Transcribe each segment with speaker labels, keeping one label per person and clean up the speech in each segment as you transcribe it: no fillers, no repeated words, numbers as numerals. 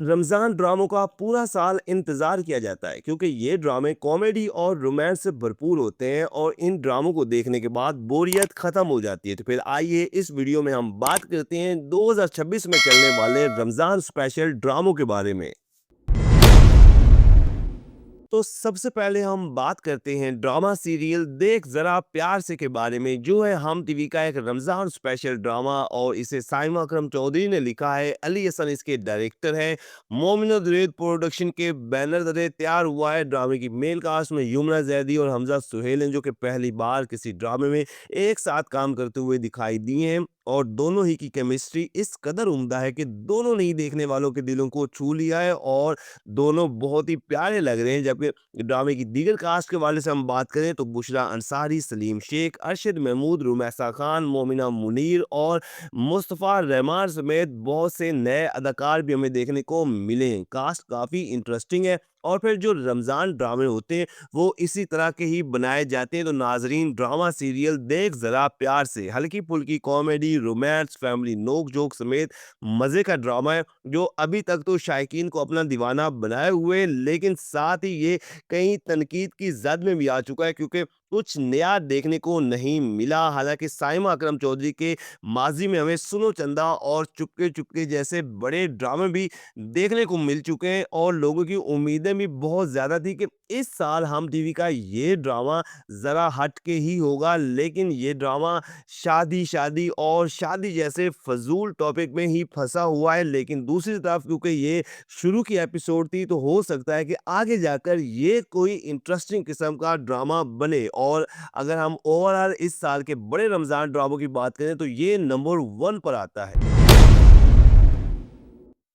Speaker 1: रमज़ान ड्रामों का पूरा साल इंतज़ार किया जाता है क्योंकि ये ड्रामे कॉमेडी और रोमांस से भरपूर होते हैं और इन ड्रामों को देखने के बाद बोरियत ख़त्म हो जाती है। तो फिर आइए इस वीडियो में हम बात करते हैं 2026 में चलने वाले रमज़ान स्पेशल ड्रामों के बारे में। तो सबसे पहले हम बात करते हैं ड्रामा सीरियल देख जरा प्यार से के बारे में, जो है हम टीवी का एक रमजान स्पेशल ड्रामा और इसे साइमा अकरम चौधरी ने लिखा है। अली हसन इसके डायरेक्टर है। मोमिन द्रेद प्रोडक्शन के बैनर तले तैयार हुआ है। ड्रामे की मेल कास्ट में यमुना जैदी और हमजा सुहेल हैं, जो कि पहली बार किसी ड्रामे में एक साथ काम करते हुए दिखाई दिए हैं और दोनों ही की केमिस्ट्री इस कदर उम्दा है कि दोनों ने ही देखने वालों के दिलों को छू लिया है और दोनों बहुत ही प्यारे लग रहे हैं। जबकि ड्रामे की दीगर कास्ट के वाले से हम बात करें तो बुशरा अंसारी, सलीम शेख, अरशद महमूद, रुमैसा खान, मोमिना मुनीर और मुस्तफ़ा रहमान समेत बहुत से नए अदाकार भी हमें देखने को मिले हैं। कास्ट काफ़ी इंटरेस्टिंग है और फिर जो रमज़ान ड्रामे होते हैं वो इसी तरह के ही बनाए जाते हैं। तो नाजरीन, ड्रामा सीरियल देख ज़रा प्यार से हल्की फुल्की कॉमेडी, रोमांस, फैमिली नोक जोक समेत मज़े का ड्रामा है जो अभी तक तो शायकीन को अपना दीवाना बनाए हुए, लेकिन साथ ही ये कहीं तनकीद की जद में भी आ चुका है क्योंकि कुछ नया देखने को नहीं मिला। हालांकि साइमा अकरम चौधरी के माजी में हमें सुनो चंदा और चुपके चुपके जैसे बड़े ड्रामे भी देखने को मिल चुके हैं और लोगों की उम्मीदें भी बहुत ज़्यादा थी कि इस साल हम टीवी का ये ड्रामा ज़रा हट के ही होगा, लेकिन ये ड्रामा शादी शादी और शादी जैसे फजूल टॉपिक में ही फंसा हुआ है। लेकिन दूसरी तरफ क्योंकि ये शुरू की एपिसोड थी तो हो सकता है कि आगे जाकर ये कोई इंटरेस्टिंग किस्म का ड्रामा बने। और अगर हम ओवरऑल इस साल के बड़े रमज़ान ड्रामों की बात करें तो ये नंबर 1 पर आता है।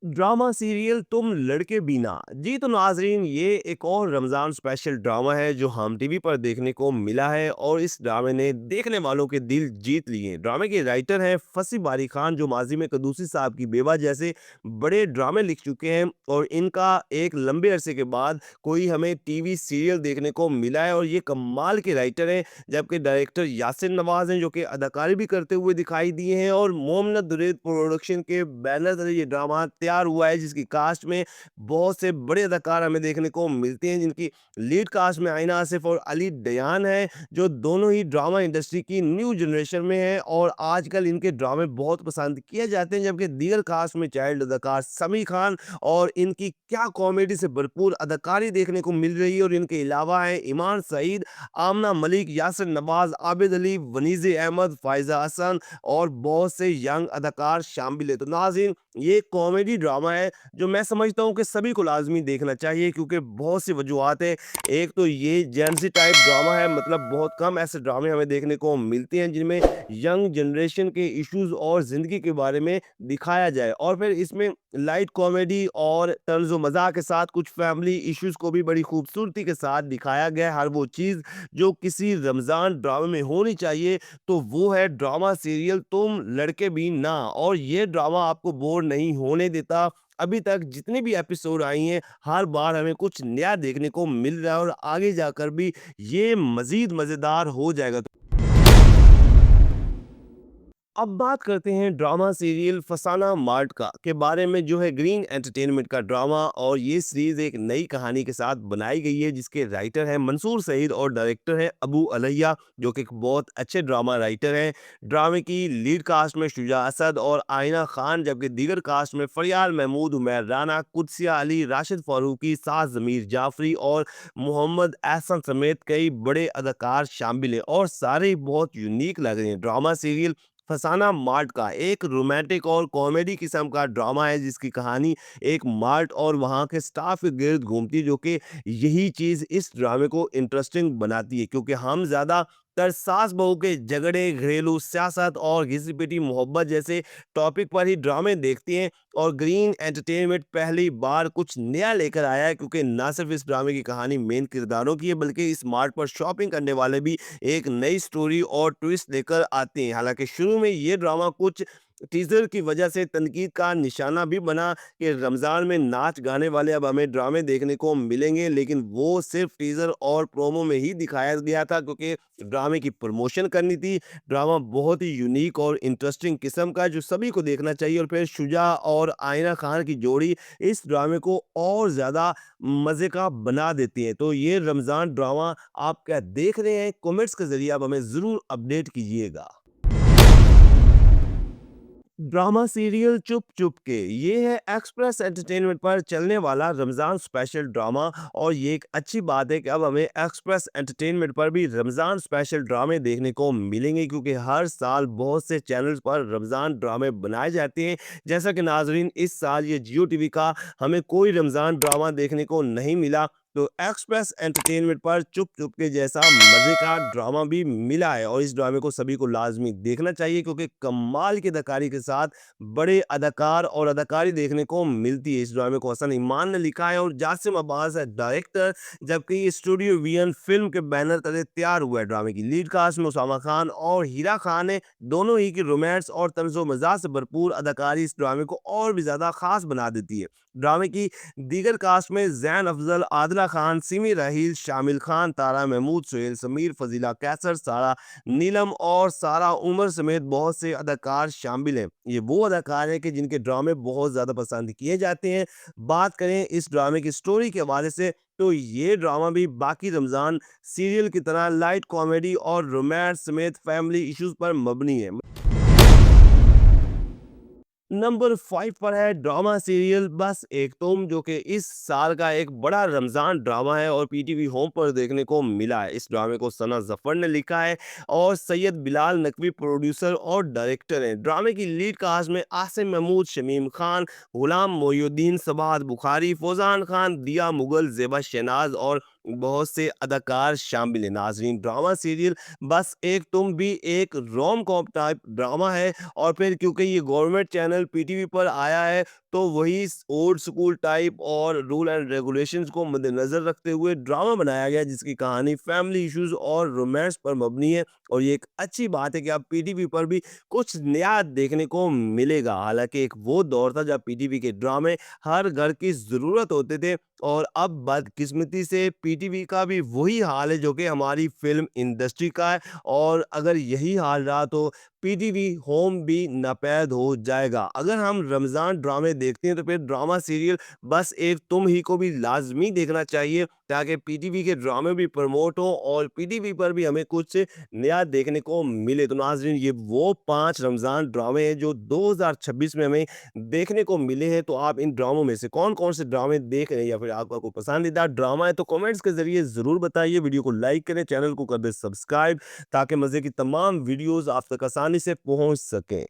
Speaker 1: ड्रामा सीरियल तुम लड़के बीना। जी तो नाजरीन, ये एक और रमज़ान स्पेशल ड्रामा है जो हम टीवी पर देखने को मिला है और इस ड्रामे ने देखने वालों के दिल जीत लिए हैं। ड्रामे के राइटर हैं फसी बारी खान, जो माजी में कदूसी साहब की बेवा जैसे बड़े ड्रामे लिख चुके हैं और इनका एक लंबे अरसे के बाद कोई हमें टीवी सीरियल देखने को मिला है और ये कमाल के राइटर हैं। जबकि डायरेक्टर यासिर नवाज हैं, जो कि अदाकारी भी करते हुए दिखाई दिए हैं और मोमनत दुरैद प्रोडक्शन के बैनर तले ये ड्रामा तैयार हुआ है, जिसकी कास्ट में बहुत से बड़े अदाकार हमें देखने को मिलते हैं, जिनकी लीड कास्ट में आइना आसिफ और अली दयान है, जो दोनों ही ड्रामा इंडस्ट्री की न्यू जनरेशन में है और आजकल इनके ड्रामे बहुत पसंद किए जाते हैं। जबकि दीगर कास्ट में चाइल्ड अदाकार समी खान और इनकी क्या कॉमेडी से भरपूर अदाकारी देखने को मिल रही है। और इनके अलावा है ईमान सईद, आमना मलिक, यासिर नवाज, आबिद अली, वनीज़े अहमद, फायजा हसन और बहुत से यंग अदाकार शामिल है। तो नाज़रीन, ये कॉमेडी ड्रामा है जो मैं समझता हूँ कि सभी को लाजमी देखना चाहिए क्योंकि बहुत सी वजूहत है। एक तो ये जेंसी टाइप ड्रामा है, मतलब बहुत कम ऐसे ड्रामे हमें देखने को मिलते हैं जिनमें यंग जनरेशन के इश्यूज और ज़िंदगी के बारे में दिखाया जाए और फिर इसमें लाइट कॉमेडी और तर्ज मज़ाक के साथ कुछ फैमिली इश्यूज को भी बड़ी खूबसूरती के साथ दिखाया गया है। हर वो चीज़ जो किसी रमज़ान ड्रामे में होनी चाहिए, तो वो है ड्रामा सीरियल तुम लड़के भी ना। और ये ड्रामा आपको बोर नहीं होने देता। अभी तक जितनी भी एपिसोड आई हैं, हर बार हमें कुछ नया देखने को मिल रहा है और आगे जाकर भी ये मज़ीद मज़ेदार हो जाएगा। अब बात करते हैं ड्रामा सीरियल फसाना मार्ट का के बारे में, जो है ग्रीन एंटरटेनमेंट का ड्रामा और ये सीरीज एक नई कहानी के साथ बनाई गई है, जिसके राइटर हैं मंसूर सईद और डायरेक्टर है अबू अलैया, जो कि एक बहुत अच्छे ड्रामा राइटर हैं। ड्रामे की लीड कास्ट में शुजा असद और आइना खान, जबकि दीगर कास्ट में फरियाल महमूद, उमैर राना, कुदसिया अली, राशिद फारूकी, साज जमीर जाफरी और मोहम्मद एहसन समेत कई बड़े अदाकार शामिल हैं और सारे ही बहुत यूनिक लग रहे हैं। ड्रामा सीरियल फसाना मार्ट का एक रोमांटिक और कॉमेडी किस्म का ड्रामा है, जिसकी कहानी एक मार्ट और वहाँ के स्टाफ के गिर्द घूमती है, जो कि यही चीज़ इस ड्रामे को इंटरेस्टिंग बनाती है क्योंकि हम ज़्यादा तर सास बहू के झगड़े, घरेलू सियासत और घिसी पिटी मोहब्बत जैसे टॉपिक पर ही ड्रामे देखते हैं। और ग्रीन एंटरटेनमेंट पहली बार कुछ नया लेकर आया है क्योंकि ना सिर्फ इस ड्रामे की कहानी मेन किरदारों की है, बल्कि इस मार्ट पर शॉपिंग करने वाले भी एक नई स्टोरी और ट्विस्ट लेकर आते हैं। हालांकि शुरू में ये ड्रामा कुछ टीज़र की वजह से तनकीद का निशाना भी बना कि रमज़ान में नाच गाने वाले अब हमें ड्रामे देखने को मिलेंगे, लेकिन वो सिर्फ टीज़र और प्रोमो में ही दिखाया गया था क्योंकि ड्रामे की प्रमोशन करनी थी। ड्रामा बहुत ही यूनिक और इंटरेस्टिंग किस्म का है जो सभी को देखना चाहिए, और फिर शुजा और आयना खान की जोड़ी इस ड्रामे को और ज़्यादा मज़े का बना देती है। तो ये रमज़ान ड्रामा आप क्या देख रहे हैं? कमेंट्स के ज़रिए आप हमें ज़रूर अपडेट कीजिएगा। ड्रामा सीरियल चुप चुप के ये है एक्सप्रेस एंटरटेनमेंट पर चलने वाला रमजान स्पेशल ड्रामा, और ये एक अच्छी बात है कि अब हमें एक्सप्रेस एंटरटेनमेंट पर भी रमजान स्पेशल ड्रामे देखने को मिलेंगे, क्योंकि हर साल बहुत से चैनल्स पर रमजान ड्रामे बनाए जाते हैं। जैसा कि नाजरीन, इस साल ये जियो टीवी का हमें कोई रमजान ड्रामा देखने को नहीं मिला, तो एक्सप्रेस एंटरटेनमेंट पर चुप चुप के जैसा मजे का ड्रामा भी मिला है, और इस ड्रामे को सभी को लाजमी देखना चाहिए क्योंकि कमाल की अदाकारी के साथ बड़े अदाकार और अदाकारी देखने को मिलती है। इस ड्रामे को हसन ईमान ने लिखा है और जासिम अब्बास है डायरेक्टर, जबकि ये स्टूडियो वीएन फिल्म के बैनर तले तैयार हुआ है। ड्रामे की लीड कास्ट में उसामा खान और हीरा खान है। दोनों ही की रोमांस और तंज़ो मज़ाक से भरपूर अदाकारी इस ड्रामे को और भी ज़्यादा खास बना देती है। ड्रामे की दीगर कास्ट में जैन अफजल, आदिला खान, सिमी राहील, शामिल खान, तारा महमूद, सुहेल समीर, फजीला कैसर, सारा नीलम और सारा उमर समेत बहुत से अदाकार शामिल हैं। ये वो अदाकार हैं कि जिनके ड्रामे बहुत ज़्यादा पसंद किए जाते हैं। बात करें इस ड्रामे की स्टोरी के हवाले से, तो ये ड्रामा भी बाकी रमज़ान सीरियल की तरह लाइट कॉमेडी और रोमांस समेत फैमिली इश्यूज पर मबनी है। नंबर 5 पर है ड्रामा सीरियल बस एक तुम, जो कि इस साल का एक बड़ा रमज़ान ड्रामा है और पीटीवी होम पर देखने को मिला है। इस ड्रामे को सना जफर ने लिखा है और सैयद बिलाल नकवी प्रोड्यूसर और डायरेक्टर हैं। ड्रामे की लीड कास्ट में आसिम महमूद, शमीम खान, गुलाम मोयुद्दीन, सबात बुखारी, फौजान खान, दिया मुगल, जेबा शहनाज और बहुत से अदाकार शामिल हैं। नाजरीन, ड्रामा सीरियल बस एक तुम भी एक रोम कॉम टाइप ड्रामा है, और फिर क्योंकि ये गवर्नमेंट चैनल पीटीवी पर आया है, तो वही ओल्ड स्कूल टाइप और रूल एंड रेगुलेशंस को मद्देनजर रखते हुए ड्रामा बनाया गया है, जिसकी कहानी फैमिली इश्यूज और रोमांस पर मबनी है। और ये एक अच्छी बात है कि अब पीटीवी पर भी कुछ नया देखने को मिलेगा। हालांकि एक वो दौर था जब पीटीवी के ड्रामे हर घर की ज़रूरत होते थे, और अब बदकिस्मती से पीटीवी का भी वही हाल है जो कि हमारी फिल्म इंडस्ट्री का है, और अगर यही हाल रहा तो पीटीवी होम भी नापैद हो जाएगा। अगर हम रमज़ान ड्रामे देखते हैं तो फिर ड्रामा सीरियल बस एक तुम ही को भी लाजमी देखना चाहिए, ताकि पीटीवी के ड्रामे भी प्रमोट हो और पीटीवी पर भी हमें कुछ नया देखने को मिले। तो नाज़रीन, ये वो 5 रमज़ान ड्रामे हैं जो 2026 में हमें देखने को मिले हैं। तो आप इन ड्रामों में से कौन-कौन से ड्रामे देख रहे हैं, या फिर आपका कोई पसंदीदा ड्रामा है, तो कमेंट्स के ज़रिए ज़रूर बताइए। वीडियो को लाइक करें, चैनल को कर दें सब्सक्राइब, ताकि मज़े की तमाम वीडियोज़ आप तक आसानी से पहुँच सकें।